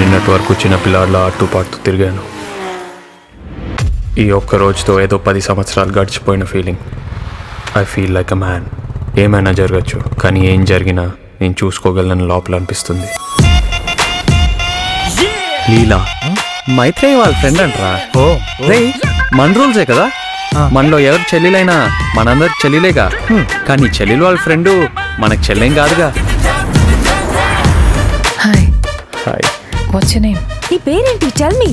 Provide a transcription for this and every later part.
నిన్నటి వరకు చిన్న పిల్లాడిలా ఆడుతూ పాడుతూ తిరిగాను. ఈ ఒక్క రోజుతో ఏదో 10 సంవత్సరాలు గడిచిపోయిన feeling. I feel like a man. ఏమైనా జరగచ్చు, కానీ ఏం జరిగినా నేను చూసుకోగలను లోపల అనిపిస్తుంది. లీలా మైత్రేయ వాళ్ళ ఫ్రెండ్ అంటరా? రే మన రూల్సే కదా, మనలో ఎవరు చెల్లెలైనా మనందరికి చెల్లెలేగా. కానీ చెల్లెలు వాళ్ళ ఫ్రెండు మనకు చెల్లెం కాదుగా. Hi hi, what's your name? నీ పేరేంటి? Tell me.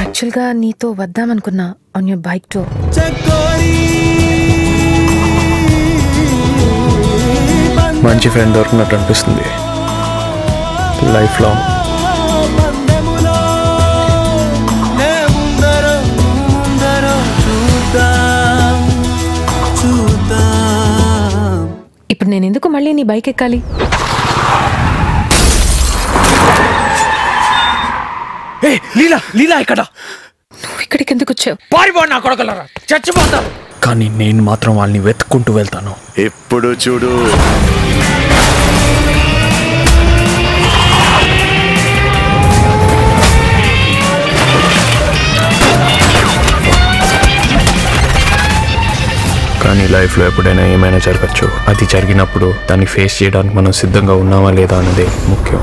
యాక్చువల్గా నీతో వద్దామనుకున్నా ఆన్ యువర్ బైక్ టూర్. మంచి ఫ్రెండ్ దొరికినట్టు అనిపిస్తుంది లైఫ్ లాంగ్. ఇప్పుడు నేను ఎందుకు మళ్ళీ నీ బైక్ ఎక్కాలి? లీలా లీలా ఇక్కడ నువ్వు ఇక్కడికి ఎందుకు వచ్చావు? పారిపోండి నా కొడకలరా, చచ్చిపోతారు. కానీ నేను మాత్రం వాళ్ళని వెతుక్కుంటూ వెళ్తాను. ఎప్పుడు చూడు కానీ లైఫ్లో ఎప్పుడైనా ఏమైనా జరగచ్చు. అది జరిగినప్పుడు దాన్ని ఫేస్ చేయడానికి మనం సిద్ధంగా ఉన్నామా లేదా అన్నదే ముఖ్యం.